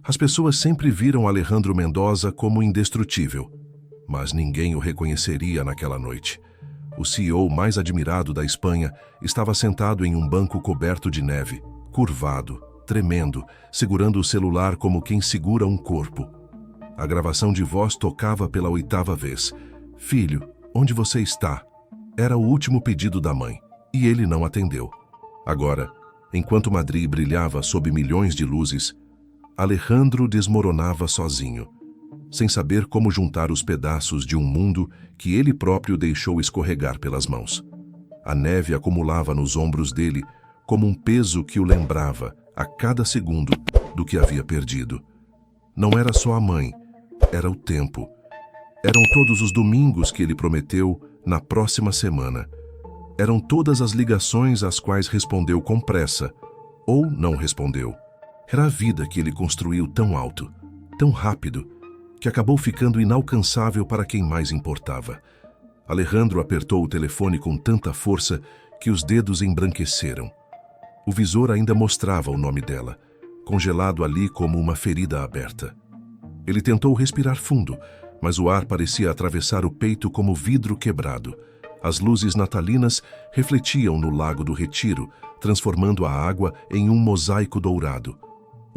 As pessoas sempre viram Alejandro Mendoza como indestrutível, mas ninguém o reconheceria naquela noite. O CEO mais admirado da Espanha estava sentado em um banco coberto de neve, curvado, tremendo, segurando o celular como quem segura um corpo. A gravação de voz tocava pela 8ª vez. "Filho, onde você está?" Era o último pedido da mãe, e ele não atendeu. Agora, enquanto Madrid brilhava sob milhões de luzes, Alejandro desmoronava sozinho, sem saber como juntar os pedaços de um mundo que ele próprio deixou escorregar pelas mãos. A neve acumulava nos ombros dele como um peso que o lembrava, a cada segundo, do que havia perdido. Não era só a mãe, era o tempo. Eram todos os domingos que ele prometeu na próxima semana. Eram todas as ligações às quais respondeu com pressa, ou não respondeu. Era a vida que ele construiu tão alto, tão rápido, que acabou ficando inalcançável para quem mais importava. Alejandro apertou o telefone com tanta força que os dedos embranqueceram. O visor ainda mostrava o nome dela, congelado ali como uma ferida aberta. Ele tentou respirar fundo, mas o ar parecia atravessar o peito como vidro quebrado. As luzes natalinas refletiam no Lago do Retiro, transformando a água em um mosaico dourado.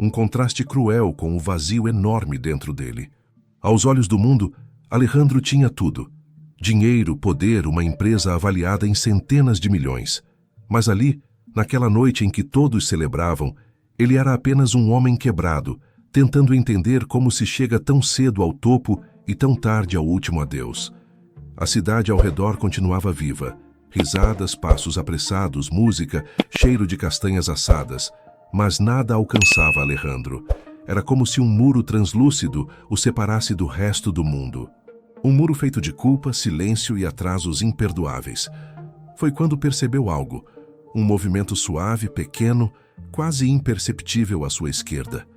Um contraste cruel com o vazio enorme dentro dele. Aos olhos do mundo, Alejandro tinha tudo. Dinheiro, poder, uma empresa avaliada em centenas de milhões. Mas ali, naquela noite em que todos celebravam, ele era apenas um homem quebrado, tentando entender como se chega tão cedo ao topo e tão tarde ao último adeus. A cidade ao redor continuava viva. Risadas, passos apressados, música, cheiro de castanhas assadas. Mas nada alcançava Alejandro. Era como se um muro translúcido o separasse do resto do mundo. Um muro feito de culpa, silêncio e atrasos imperdoáveis. Foi quando percebeu algo. Um movimento suave, pequeno, quase imperceptível à sua esquerda.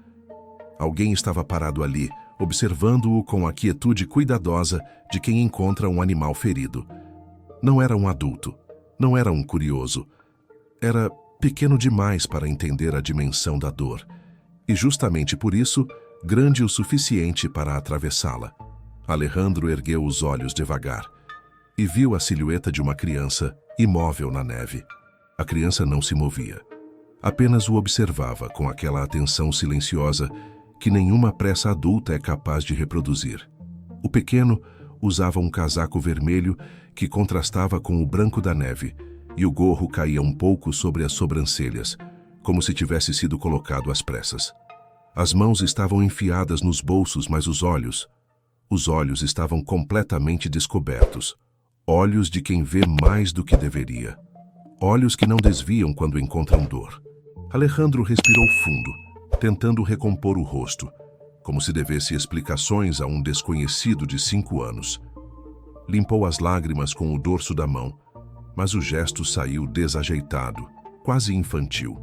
Alguém estava parado ali, observando-o com a quietude cuidadosa de quem encontra um animal ferido. Não era um adulto, não era um curioso. Era pequeno demais para entender a dimensão da dor. E justamente por isso, grande o suficiente para atravessá-la. Alejandro ergueu os olhos devagar e viu a silhueta de uma criança imóvel na neve. A criança não se movia. Apenas o observava com aquela atenção silenciosa que nenhuma pressa adulta é capaz de reproduzir. O pequeno usava um casaco vermelho que contrastava com o branco da neve, e o gorro caía um pouco sobre as sobrancelhas, como se tivesse sido colocado às pressas. As mãos estavam enfiadas nos bolsos, mas os olhos estavam completamente descobertos. Olhos de quem vê mais do que deveria. Olhos que não desviam quando encontram dor. Alejandro respirou fundo, tentando recompor o rosto, como se devesse explicações a um desconhecido de 5 anos. Limpou as lágrimas com o dorso da mão, mas o gesto saiu desajeitado, quase infantil.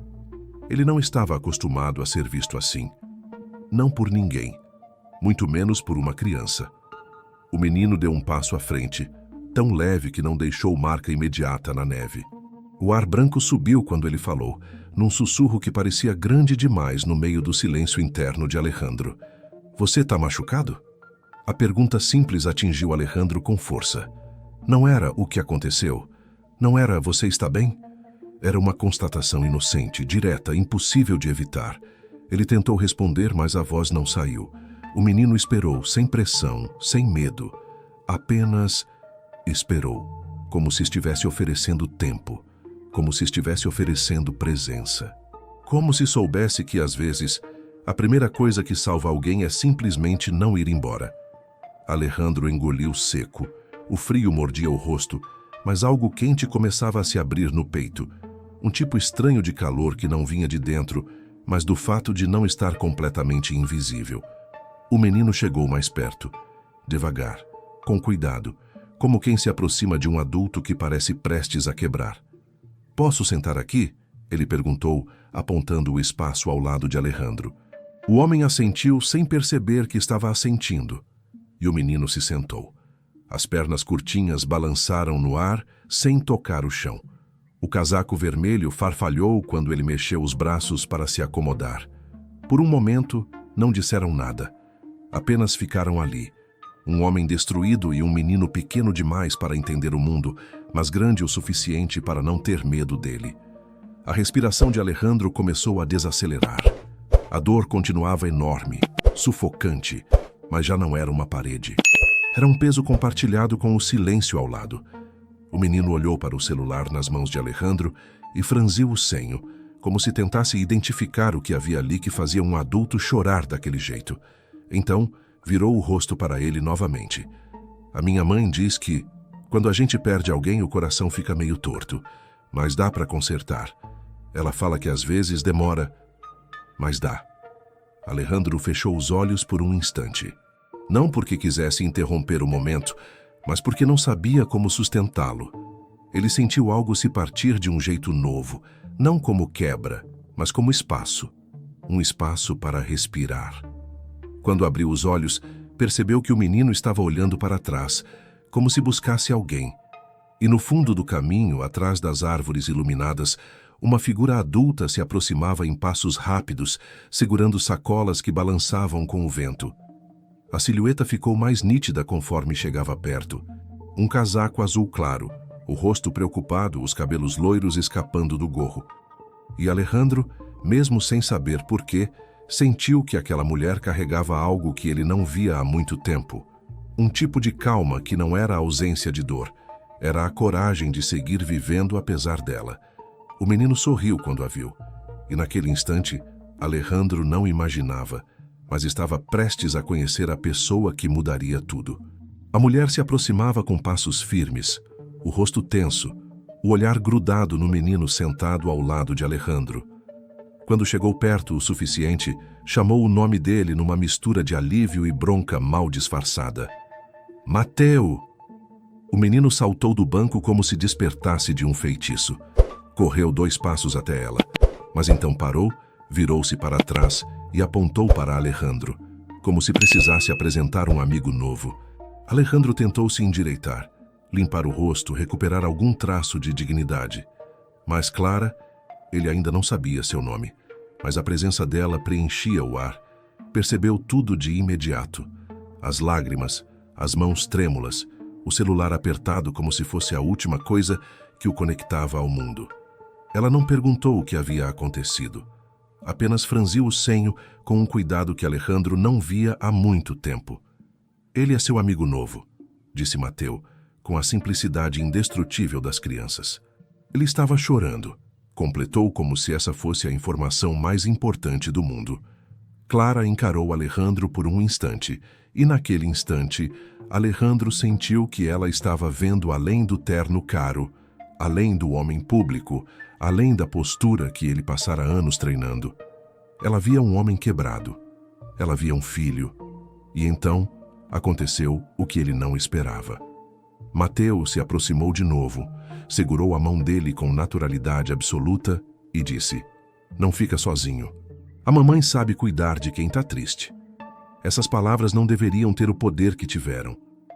Ele não estava acostumado a ser visto assim. Não por ninguém, muito menos por uma criança. O menino deu um passo à frente, tão leve que não deixou marca imediata na neve. O ar branco subiu quando ele falou, num sussurro que parecia grande demais no meio do silêncio interno de Alejandro. "Você está machucado?" A pergunta simples atingiu Alejandro com força. Não era o que aconteceu. Não era "você está bem?" Era uma constatação inocente, direta, impossível de evitar. Ele tentou responder, mas a voz não saiu. O menino esperou, sem pressão, sem medo. Apenas esperou, como se estivesse oferecendo tempo, como se estivesse oferecendo presença. Como se soubesse que, às vezes, a primeira coisa que salva alguém é simplesmente não ir embora. Alejandro engoliu seco. O frio mordia o rosto, mas algo quente começava a se abrir no peito. Um tipo estranho de calor que não vinha de dentro, mas do fato de não estar completamente invisível. O menino chegou mais perto, devagar, com cuidado, como quem se aproxima de um adulto que parece prestes a quebrar. "Posso sentar aqui?" ele perguntou, apontando o espaço ao lado de Alejandro. O homem assentiu sem perceber que estava assentindo, e o menino se sentou. As pernas curtinhas balançaram no ar sem tocar o chão. O casaco vermelho farfalhou quando ele mexeu os braços para se acomodar. Por um momento, não disseram nada. Apenas ficaram ali. Um homem destruído e um menino pequeno demais para entender o mundo, mas grande o suficiente para não ter medo dele. A respiração de Alejandro começou a desacelerar. A dor continuava enorme, sufocante, mas já não era uma parede. Era um peso compartilhado com o silêncio ao lado. O menino olhou para o celular nas mãos de Alejandro e franziu o senho, como se tentasse identificar o que havia ali que fazia um adulto chorar daquele jeito. Então, virou o rosto para ele novamente. A minha mãe diz que, quando a gente perde alguém, o coração fica meio torto, mas dá para consertar. Ela fala que às vezes demora, mas dá. Alejandro fechou os olhos por um instante. Não porque quisesse interromper o momento, mas porque não sabia como sustentá-lo. Ele sentiu algo se partir de um jeito novo, não como quebra, mas como espaço. Um espaço para respirar. Quando abriu os olhos, percebeu que o menino estava olhando para trás, como se buscasse alguém. E no fundo do caminho, atrás das árvores iluminadas, uma figura adulta se aproximava em passos rápidos, segurando sacolas que balançavam com o vento. A silhueta ficou mais nítida conforme chegava perto. Um casaco azul claro, o rosto preocupado, os cabelos loiros escapando do gorro. E Alejandro, mesmo sem saber por quê, sentiu que aquela mulher carregava algo que ele não via há muito tempo. Um tipo de calma que não era a ausência de dor, era a coragem de seguir vivendo apesar dela. O menino sorriu quando a viu, e naquele instante, Alejandro não imaginava, mas estava prestes a conhecer a pessoa que mudaria tudo. A mulher se aproximava com passos firmes, o rosto tenso, o olhar grudado no menino sentado ao lado de Alejandro. Quando chegou perto o suficiente, chamou o nome dele numa mistura de alívio e bronca mal disfarçada. Mateu! O menino saltou do banco como se despertasse de um feitiço. Correu 2 passos até ela, mas então parou, virou-se para trás e apontou para Alejandro, como se precisasse apresentar um amigo novo. Alejandro tentou se endireitar, limpar o rosto, recuperar algum traço de dignidade. Mas Clara, ele ainda não sabia seu nome, mas a presença dela preenchia o ar. Percebeu tudo de imediato. As lágrimas, as mãos trêmulas, o celular apertado como se fosse a última coisa que o conectava ao mundo. Ela não perguntou o que havia acontecido. Apenas franziu o senho com um cuidado que Alejandro não via há muito tempo. Ele é seu amigo novo, disse Mateu, com a simplicidade indestrutível das crianças. Ele estava chorando. Completou como se essa fosse a informação mais importante do mundo. Clara encarou Alejandro por um instante, e naquele instante, Alejandro sentiu que ela estava vendo além do terno caro, além do homem público, além da postura que ele passara anos treinando. Ela via um homem quebrado. Ela via um filho. E então, aconteceu o que ele não esperava. Mateu se aproximou de novo, segurou a mão dele com naturalidade absoluta e disse: "Não fica sozinho. A mamãe sabe cuidar de quem está triste." Essas palavras não deveriam ter o poder que tiveram,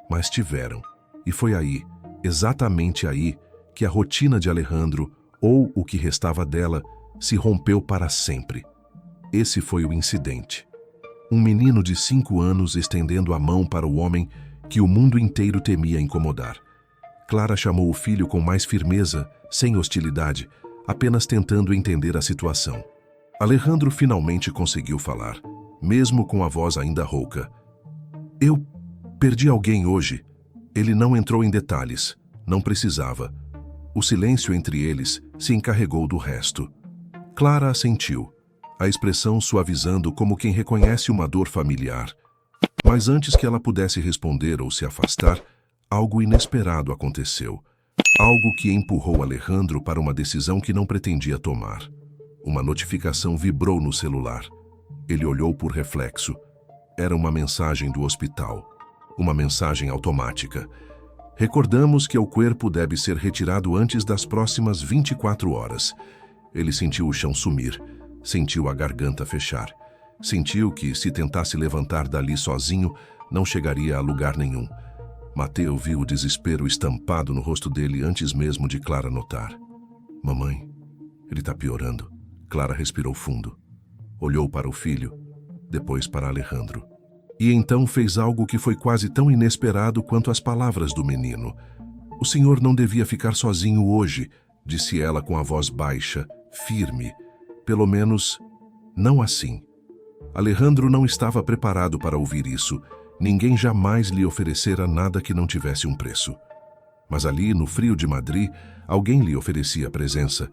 mas tiveram. E foi aí, exatamente aí, que a rotina de Alejandro, ou o que restava dela, se rompeu para sempre. Esse foi o incidente. Um menino de 5 anos estendendo a mão para o homem que o mundo inteiro temia incomodar. Clara chamou o filho com mais firmeza, sem hostilidade, apenas tentando entender a situação. Alejandro finalmente conseguiu falar, mesmo com a voz ainda rouca. "Eu perdi alguém hoje." Ele não entrou em detalhes, não precisava. O silêncio entre eles se encarregou do resto. Clara assentiu, a expressão suavizando como quem reconhece uma dor familiar. Mas antes que ela pudesse responder ou se afastar, algo inesperado aconteceu. Algo que empurrou Alejandro para uma decisão que não pretendia tomar. Uma notificação vibrou no celular. Ele olhou por reflexo. Era uma mensagem do hospital. Uma mensagem automática. "Recordamos que o corpo deve ser retirado antes das próximas 24 horas. Ele sentiu o chão sumir. Sentiu a garganta fechar. Sentiu que, se tentasse levantar dali sozinho, não chegaria a lugar nenhum. Mateu viu o desespero estampado no rosto dele antes mesmo de Clara notar. "Mamãe, ele está piorando." Clara respirou fundo. Olhou para o filho. depois para Alejandro. E então fez algo que foi quase tão inesperado quanto as palavras do menino. "O senhor não devia ficar sozinho hoje", disse ela com a voz baixa, firme. Pelo menos, não assim. Alejandro não estava preparado para ouvir isso. Ninguém jamais lhe oferecera nada que não tivesse um preço. Mas ali, no frio de Madrid, alguém lhe oferecia presença.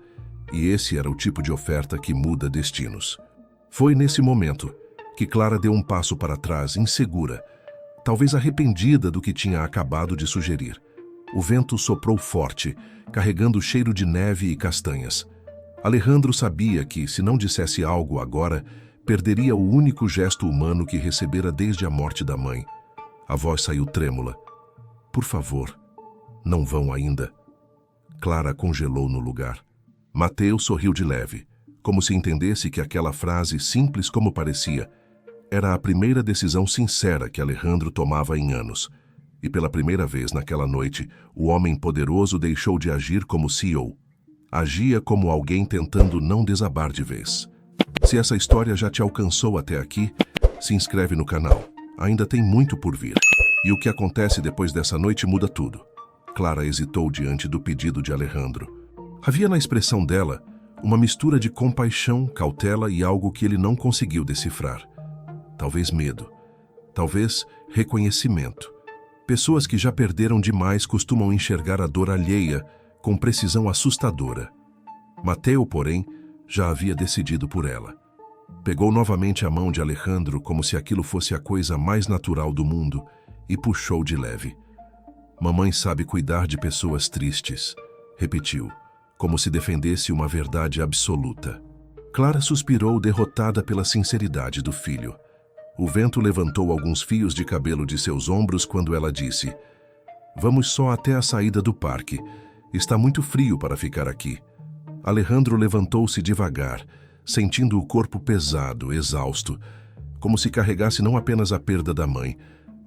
E esse era o tipo de oferta que muda destinos. Foi nesse momento que Clara deu um passo para trás, insegura, talvez arrependida do que tinha acabado de sugerir. O vento soprou forte, carregando o cheiro de neve e castanhas. Alejandro sabia que, se não dissesse algo agora, perderia o único gesto humano que recebera desde a morte da mãe. A voz saiu trêmula. "Por favor, não vão ainda." Clara congelou no lugar. Mateu sorriu de leve, como se entendesse que aquela frase, simples como parecia, era a primeira decisão sincera que Alejandro tomava em anos. E pela primeira vez naquela noite, o homem poderoso deixou de agir como CEO. Agia como alguém tentando não desabar de vez. Se essa história já te alcançou até aqui, se inscreve no canal. Ainda tem muito por vir. E o que acontece depois dessa noite muda tudo. Clara hesitou diante do pedido de Alejandro. Havia na expressão dela uma mistura de compaixão, cautela e algo que ele não conseguiu decifrar. Talvez medo. Talvez reconhecimento. Pessoas que já perderam demais costumam enxergar a dor alheia com precisão assustadora. Mateu, porém, já havia decidido por ela. Pegou novamente a mão de Alejandro como se aquilo fosse a coisa mais natural do mundo e puxou de leve. "Mamãe sabe cuidar de pessoas tristes", repetiu, como se defendesse uma verdade absoluta. Clara suspirou, derrotada pela sinceridade do filho. O vento levantou alguns fios de cabelo de seus ombros quando ela disse: "Vamos só até a saída do parque. Está muito frio para ficar aqui." Alejandro levantou-se devagar, sentindo o corpo pesado, exausto, como se carregasse não apenas a perda da mãe,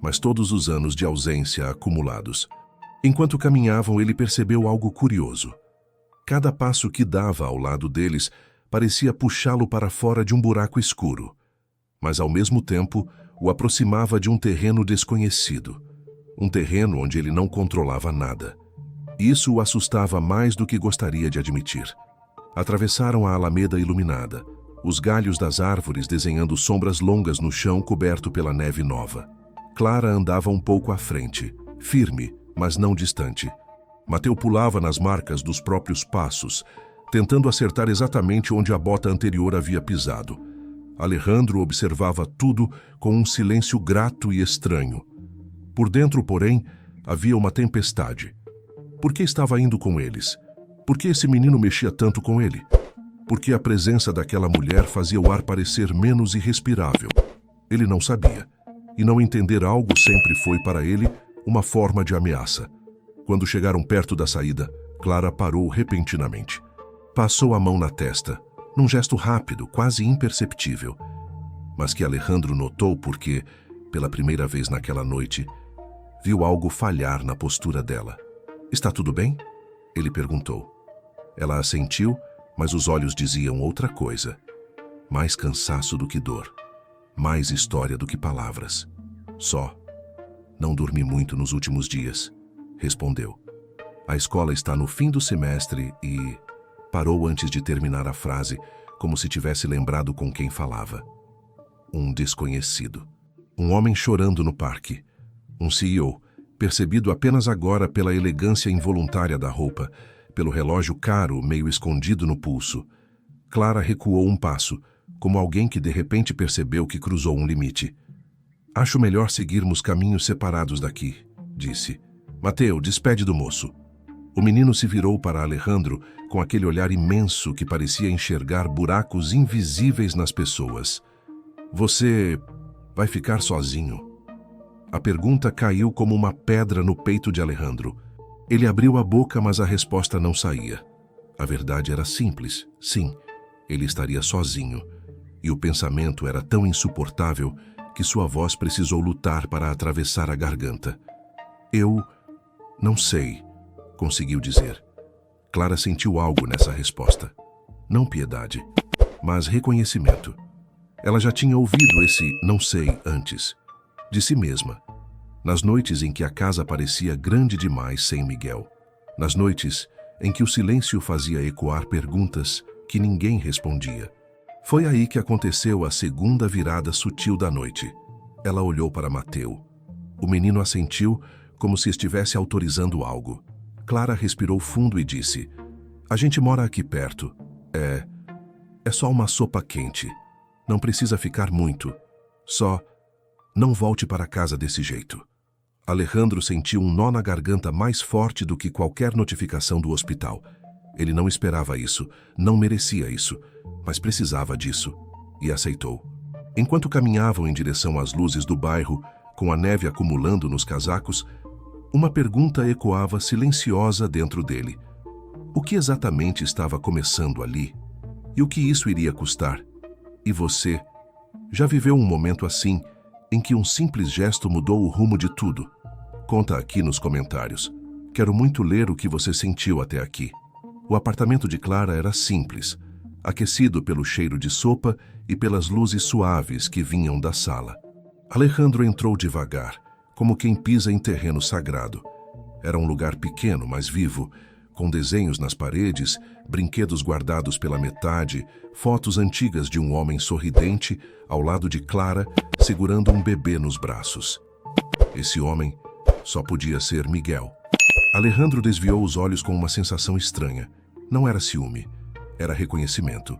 mas todos os anos de ausência acumulados. Enquanto caminhavam, ele percebeu algo curioso. Cada passo que dava ao lado deles parecia puxá-lo para fora de um buraco escuro, mas ao mesmo tempo o aproximava de um terreno desconhecido, um terreno onde ele não controlava nada. Isso o assustava mais do que gostaria de admitir. Atravessaram a alameda iluminada, os galhos das árvores desenhando sombras longas no chão coberto pela neve nova. Clara andava um pouco à frente, firme, mas não distante. Mateu pulava nas marcas dos próprios passos, tentando acertar exatamente onde a bota anterior havia pisado. Alejandro observava tudo com um silêncio grato e estranho. Por dentro, porém, havia uma tempestade. Por que estava indo com eles? Por que esse menino mexia tanto com ele? Por que a presença daquela mulher fazia o ar parecer menos irrespirável? Ele não sabia. E não entender algo sempre foi para ele uma forma de ameaça. Quando chegaram perto da saída, Clara parou repentinamente. Passou a mão na testa, num gesto rápido, quase imperceptível, mas que Alejandro notou porque, pela primeira vez naquela noite, viu algo falhar na postura dela. "Está tudo bem?" ele perguntou. Ela assentiu, mas os olhos diziam outra coisa. Mais cansaço do que dor. Mais história do que palavras. "Só. Não dormi muito nos últimos dias", respondeu. "A escola está no fim do semestre e..." Parou antes de terminar a frase, como se tivesse lembrado com quem falava. Um desconhecido. Um homem chorando no parque. Um CEO, percebido apenas agora pela elegância involuntária da roupa, pelo relógio caro meio escondido no pulso. Clara recuou um passo, como alguém que de repente percebeu que cruzou um limite. "Acho melhor seguirmos caminhos separados daqui", disse. "Mateu, despede do moço." O menino se virou para Alejandro com aquele olhar imenso que parecia enxergar buracos invisíveis nas pessoas. "Você vai ficar sozinho?" A pergunta caiu como uma pedra no peito de Alejandro. Ele abriu a boca, mas a resposta não saía. A verdade era simples. Sim, ele estaria sozinho. E o pensamento era tão insuportável que sua voz precisou lutar para atravessar a garganta. "Eu não sei", conseguiu dizer. Clara sentiu algo nessa resposta. Não piedade, mas reconhecimento. Ela já tinha ouvido esse não sei antes, de si mesma, nas noites em que a casa parecia grande demais sem Miguel, nas noites em que o silêncio fazia ecoar perguntas que ninguém respondia. Foi aí que aconteceu a segunda virada sutil da noite. Ela olhou para Mateu. O menino assentiu como se estivesse autorizando algo. Clara respirou fundo e disse: "A gente mora aqui perto. É só uma sopa quente. Não precisa ficar muito. Só não volte para casa desse jeito." Alejandro sentiu um nó na garganta mais forte do que qualquer notificação do hospital. Ele não esperava isso, não merecia isso, mas precisava disso, e aceitou. Enquanto caminhavam em direção às luzes do bairro, com a neve acumulando nos casacos, uma pergunta ecoava silenciosa dentro dele. O que exatamente estava começando ali? E o que isso iria custar? E você? Já viveu um momento assim, em que um simples gesto mudou o rumo de tudo? Conta aqui nos comentários. Quero muito ler o que você sentiu até aqui. O apartamento de Clara era simples, aquecido pelo cheiro de sopa e pelas luzes suaves que vinham da sala. Alejandro entrou devagar, como quem pisa em terreno sagrado. Era um lugar pequeno, mas vivo, com desenhos nas paredes, brinquedos guardados pela metade, fotos antigas de um homem sorridente ao lado de Clara, segurando um bebê nos braços. Esse homem só podia ser Miguel. Alejandro desviou os olhos com uma sensação estranha. Não era ciúme, era reconhecimento.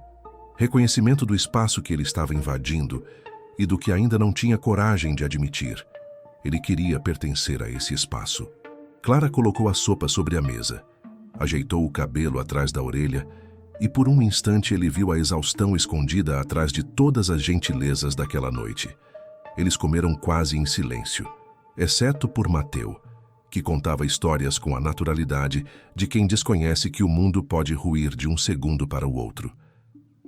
Reconhecimento do espaço que ele estava invadindo e do que ainda não tinha coragem de admitir. Ele queria pertencer a esse espaço. Clara colocou a sopa sobre a mesa, ajeitou o cabelo atrás da orelha e por um instante ele viu a exaustão escondida atrás de todas as gentilezas daquela noite. Eles comeram quase em silêncio, exceto por Mateu, que contava histórias com a naturalidade de quem desconhece que o mundo pode ruir de um segundo para o outro.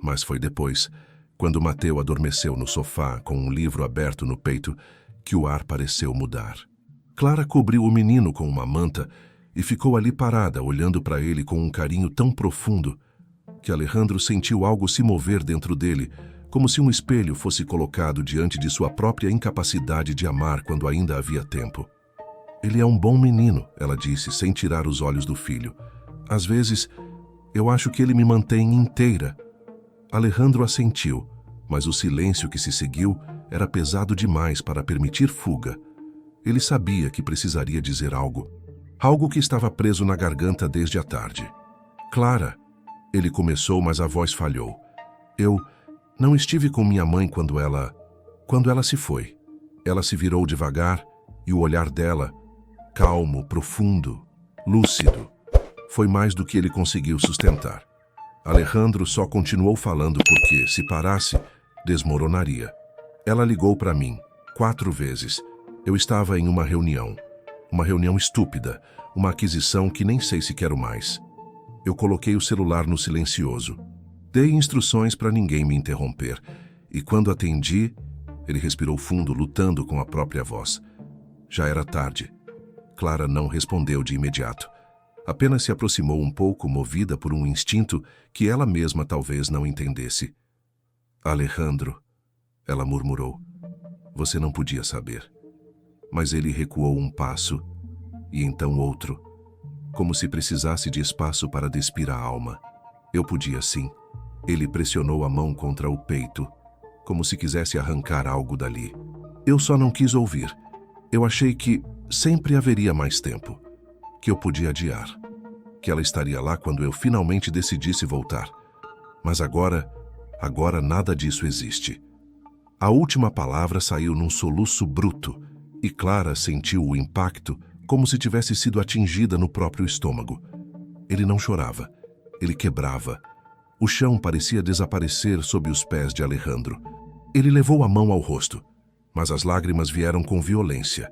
Mas foi depois, quando Mateu adormeceu no sofá com um livro aberto no peito, que o ar pareceu mudar. Clara cobriu o menino com uma manta e ficou ali parada, olhando para ele com um carinho tão profundo que Alejandro sentiu algo se mover dentro dele, como se um espelho fosse colocado diante de sua própria incapacidade de amar quando ainda havia tempo. "Ele é um bom menino", ela disse, sem tirar os olhos do filho. "Às vezes, eu acho que ele me mantém inteira." Alejandro assentiu, mas o silêncio que se seguiu era pesado demais para permitir fuga. Ele sabia que precisaria dizer algo. Algo que estava preso na garganta desde a tarde. "Clara", ele começou, mas a voz falhou. "Eu não estive com minha mãe quando ela se foi." Ela se virou devagar e o olhar dela, calmo, profundo, lúcido, foi mais do que ele conseguiu sustentar. Alejandro só continuou falando porque, se parasse, desmoronaria. "Ela ligou para mim 4 vezes. Eu estava em uma reunião estúpida, uma aquisição que nem sei se quero mais. Eu coloquei o celular no silencioso. Dei instruções para ninguém me interromper. E quando atendi..." Ele respirou fundo, lutando com a própria voz. Já era tarde. Clara não respondeu de imediato. Apenas se aproximou um pouco, movida por um instinto que ela mesma talvez não entendesse. "Alejandro", ela murmurou. "Você não podia saber." Mas ele recuou um passo, e então outro, como se precisasse de espaço para despir a alma. "Eu podia sim." Ele pressionou a mão contra o peito, como se quisesse arrancar algo dali. "Eu só não quis ouvir. Eu achei que sempre haveria mais tempo, que eu podia adiar, que ela estaria lá quando eu finalmente decidisse voltar. Mas agora nada disso existe." A última palavra saiu num soluço bruto, e Clara sentiu o impacto como se tivesse sido atingida no próprio estômago. Ele não chorava, ele quebrava. O chão parecia desaparecer sob os pés de Alejandro. Ele levou a mão ao rosto, mas as lágrimas vieram com violência,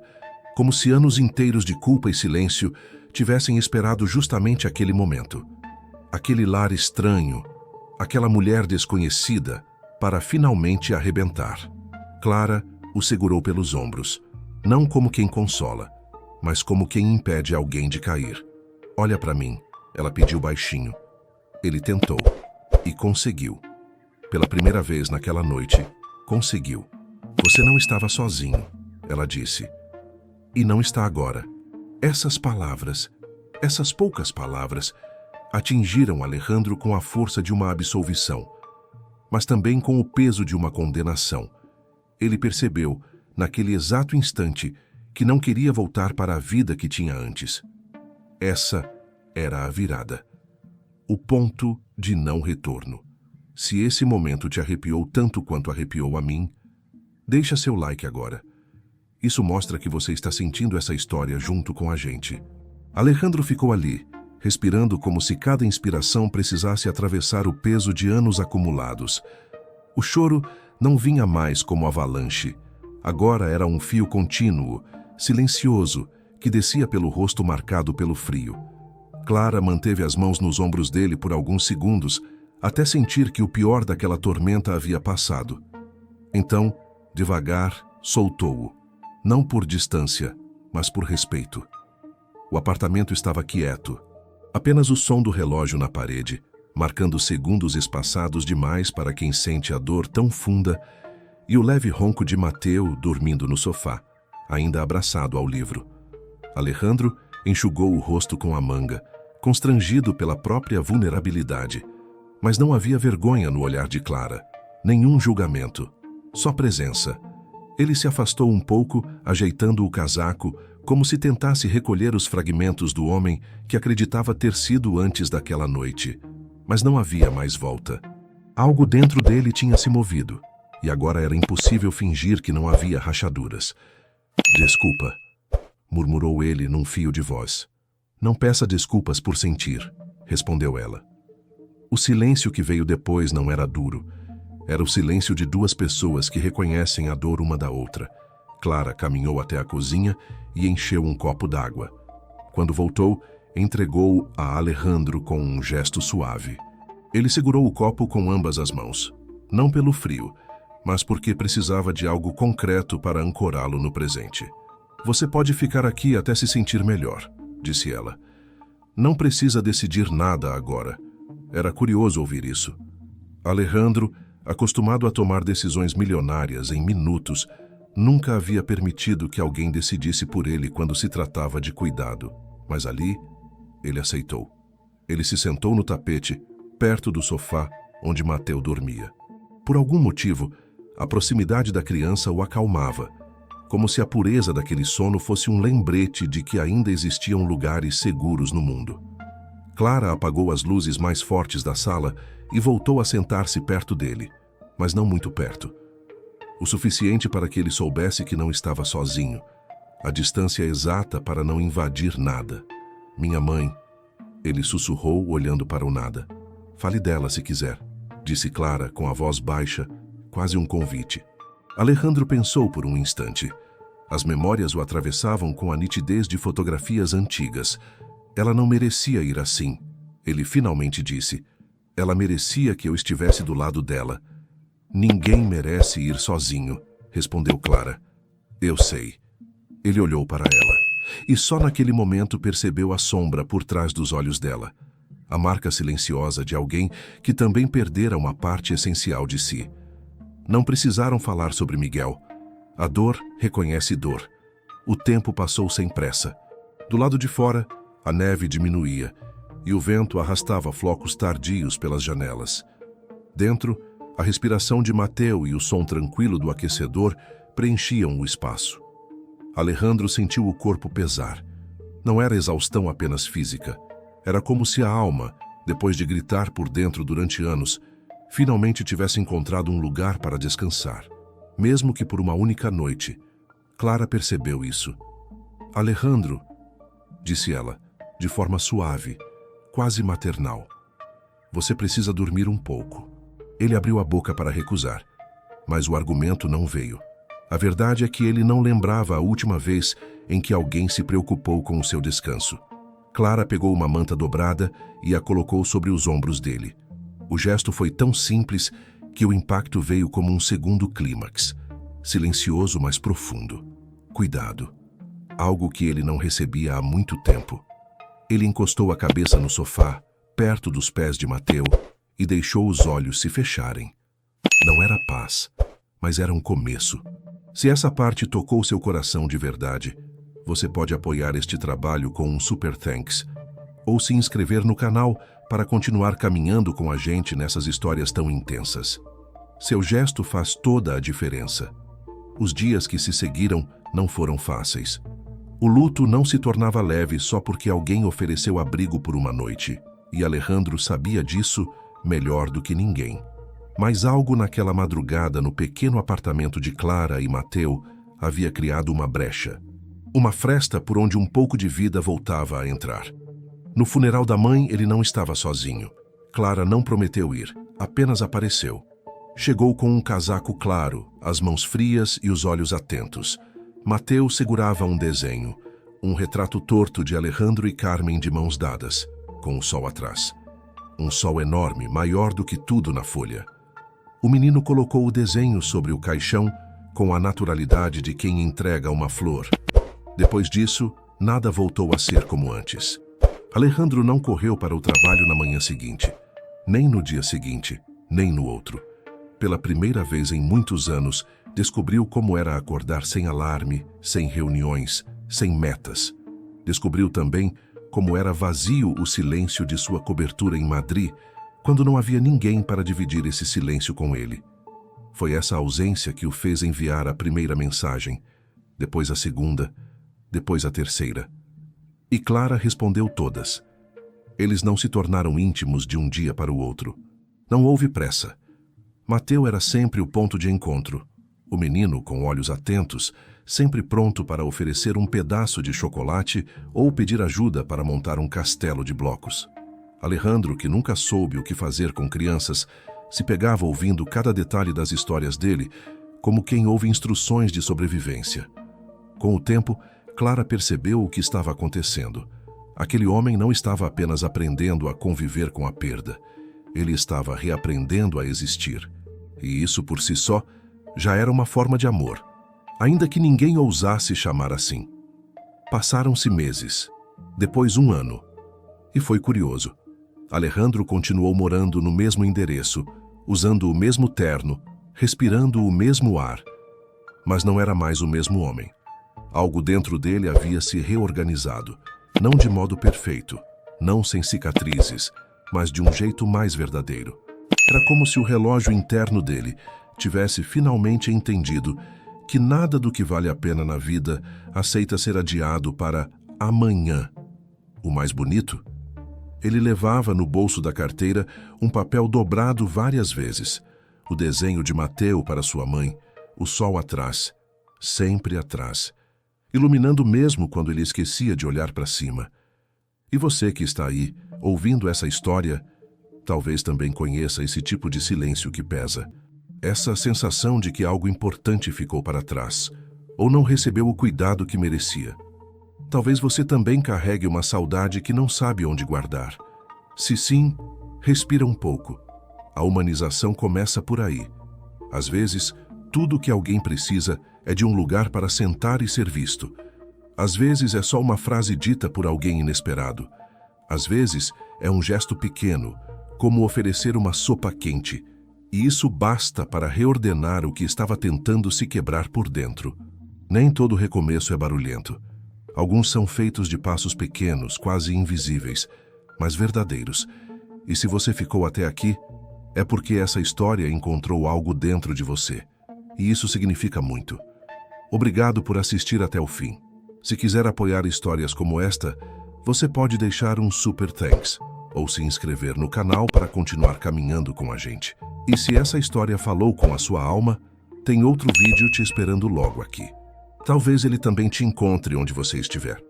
como se anos inteiros de culpa e silêncio tivessem esperado justamente aquele momento. Aquele lar estranho, aquela mulher desconhecida, para finalmente arrebentar. Clara o segurou pelos ombros, não como quem consola, mas como quem impede alguém de cair. "Olha para mim", ela pediu baixinho. Ele tentou, e conseguiu. Pela primeira vez naquela noite, Conseguiu. Você não estava sozinho, ela disse. E não está agora. Essas palavras, essas poucas palavras, atingiram Alejandro com a força de uma absolvição, mas também com o peso de uma condenação. Ele percebeu, naquele exato instante, que não queria voltar para a vida que tinha antes. Essa era a virada. O ponto de não retorno. Se esse momento te arrepiou tanto quanto arrepiou a mim, deixa seu like agora. Isso mostra que você está sentindo essa história junto com a gente. Alejandro ficou ali, respirando como se cada inspiração precisasse atravessar o peso de anos acumulados. O choro não vinha mais como avalanche. Agora era um fio contínuo, silencioso, que descia pelo rosto marcado pelo frio. Clara manteve as mãos nos ombros dele por alguns segundos, até sentir que o pior daquela tormenta havia passado. Então, devagar, soltou-o. Não por distância, mas por respeito. O apartamento estava quieto. Apenas o som do relógio na parede, marcando segundos espaçados demais para quem sente a dor tão funda, e o leve ronco de Mateu dormindo no sofá, ainda abraçado ao livro. Alejandro enxugou o rosto com a manga, constrangido pela própria vulnerabilidade. Mas não havia vergonha no olhar de Clara, nenhum julgamento, só presença. Ele se afastou um pouco, ajeitando o casaco, como se tentasse recolher os fragmentos do homem que acreditava ter sido antes daquela noite. Mas não havia mais volta. Algo dentro dele tinha se movido, e agora era impossível fingir que não havia rachaduras. Desculpa, murmurou ele num fio de voz. Não peça desculpas por sentir, respondeu ela. O silêncio que veio depois não era duro. Era o silêncio de duas pessoas que reconhecem a dor uma da outra. Clara caminhou até a cozinha e encheu um copo d'água. Quando voltou, entregou-o a Alejandro com um gesto suave. Ele segurou o copo com ambas as mãos. Não pelo frio, mas porque precisava de algo concreto para ancorá-lo no presente. Você pode ficar aqui até se sentir melhor, disse ela. Não precisa decidir nada agora. Era curioso ouvir isso. Alejandro, acostumado a tomar decisões milionárias em minutos, nunca havia permitido que alguém decidisse por ele quando se tratava de cuidado. Mas ali, ele aceitou. Ele se sentou no tapete, perto do sofá onde Mateu dormia. Por algum motivo, a proximidade da criança o acalmava, como se a pureza daquele sono fosse um lembrete de que ainda existiam lugares seguros no mundo. Clara apagou as luzes mais fortes da sala e voltou a sentar-se perto dele, mas não muito perto. O suficiente para que ele soubesse que não estava sozinho, a distância exata para não invadir nada. Minha mãe, ele sussurrou olhando para o nada. Fale dela se quiser, disse Clara com a voz baixa, quase um convite. Alejandro pensou por um instante. As memórias o atravessavam com a nitidez de fotografias antigas. Ela não merecia ir assim, ele finalmente disse. Ela merecia que eu estivesse do lado dela. Ninguém merece ir sozinho, respondeu Clara. Eu sei. Ele olhou para ela, e só naquele momento percebeu a sombra por trás dos olhos dela. A marca silenciosa de alguém que também perdera uma parte essencial de si. Não precisaram falar sobre Miguel. A dor reconhece dor. O tempo passou sem pressa. Do lado de fora, a neve diminuía, e o vento arrastava flocos tardios pelas janelas. Dentro, a respiração de Mateu e o som tranquilo do aquecedor preenchiam o espaço. Alejandro sentiu o corpo pesar. Não era exaustão apenas física. Era como se a alma, depois de gritar por dentro durante anos, finalmente tivesse encontrado um lugar para descansar. Mesmo que por uma única noite. Clara percebeu isso. Alejandro, disse ela, de forma suave, quase maternal. Você precisa dormir um pouco. Ele abriu a boca para recusar, mas o argumento não veio. A verdade é que ele não lembrava a última vez em que alguém se preocupou com o seu descanso. Clara pegou uma manta dobrada e a colocou sobre os ombros dele. O gesto foi tão simples que o impacto veio como um segundo clímax, silencioso, mas profundo. Cuidado. Algo que ele não recebia há muito tempo. Ele encostou a cabeça no sofá, perto dos pés de Mateu, e deixou os olhos se fecharem. Não era paz, mas era um começo. Se essa parte tocou seu coração de verdade, você pode apoiar este trabalho com um Super Thanks ou se inscrever no canal para continuar caminhando com a gente nessas histórias tão intensas. Seu gesto faz toda a diferença. Os dias que se seguiram não foram fáceis. O luto não se tornava leve só porque alguém ofereceu abrigo por uma noite, e Alejandro sabia disso melhor do que ninguém. Mas algo naquela madrugada no pequeno apartamento de Clara e Mateu havia criado uma brecha. Uma fresta por onde um pouco de vida voltava a entrar. No funeral da mãe, ele não estava sozinho. Clara não prometeu ir, apenas apareceu. Chegou com um casaco claro, as mãos frias e os olhos atentos. Mateu segurava um desenho, um retrato torto de Alejandro e Carmen de mãos dadas, com o sol atrás. Um sol enorme, maior do que tudo na folha. O menino colocou o desenho sobre o caixão com a naturalidade de quem entrega uma flor. Depois disso, nada voltou a ser como antes. Alejandro não correu para o trabalho na manhã seguinte, nem no dia seguinte, nem no outro. Pela primeira vez em muitos anos, descobriu como era acordar sem alarme, sem reuniões, sem metas. Descobriu também como era vazio o silêncio de sua cobertura em Madrid, quando não havia ninguém para dividir esse silêncio com ele. Foi essa ausência que o fez enviar a primeira mensagem, depois a segunda, depois a terceira. E Clara respondeu todas. Eles não se tornaram íntimos de um dia para o outro. Não houve pressa. Mateu era sempre o ponto de encontro. O menino, com olhos atentos, sempre pronto para oferecer um pedaço de chocolate ou pedir ajuda para montar um castelo de blocos. Alejandro, que nunca soube o que fazer com crianças, se pegava ouvindo cada detalhe das histórias dele, como quem ouve instruções de sobrevivência. Com o tempo, Clara percebeu o que estava acontecendo. Aquele homem não estava apenas aprendendo a conviver com a perda. Ele estava reaprendendo a existir. E isso, por si só, já era uma forma de amor, ainda que ninguém ousasse chamar assim. Passaram-se meses, depois 1 ano. E foi curioso. Alejandro continuou morando no mesmo endereço, usando o mesmo terno, respirando o mesmo ar. Mas não era mais o mesmo homem. Algo dentro dele havia se reorganizado, não de modo perfeito, não sem cicatrizes, mas de um jeito mais verdadeiro. Era como se o relógio interno dele tivesse finalmente entendido que nada do que vale a pena na vida aceita ser adiado para amanhã. O mais bonito? Ele levava no bolso da carteira um papel dobrado várias vezes, o desenho de Mateu para sua mãe, o sol atrás, sempre atrás, iluminando mesmo quando ele esquecia de olhar para cima. E você que está aí, ouvindo essa história, talvez também conheça esse tipo de silêncio que pesa. Essa sensação de que algo importante ficou para trás, ou não recebeu o cuidado que merecia. Talvez você também carregue uma saudade que não sabe onde guardar. Se sim, respira um pouco. A humanização começa por aí. Às vezes, tudo o que alguém precisa é de um lugar para sentar e ser visto. Às vezes é só uma frase dita por alguém inesperado. Às vezes é um gesto pequeno, como oferecer uma sopa quente. E isso basta para reordenar o que estava tentando se quebrar por dentro. Nem todo recomeço é barulhento. Alguns são feitos de passos pequenos, quase invisíveis, mas verdadeiros. E se você ficou até aqui, é porque essa história encontrou algo dentro de você. E isso significa muito. Obrigado por assistir até o fim. Se quiser apoiar histórias como esta, você pode deixar um Super Thanks ou se inscrever no canal para continuar caminhando com a gente. E se essa história falou com a sua alma, tem outro vídeo te esperando logo aqui. Talvez ele também te encontre onde você estiver.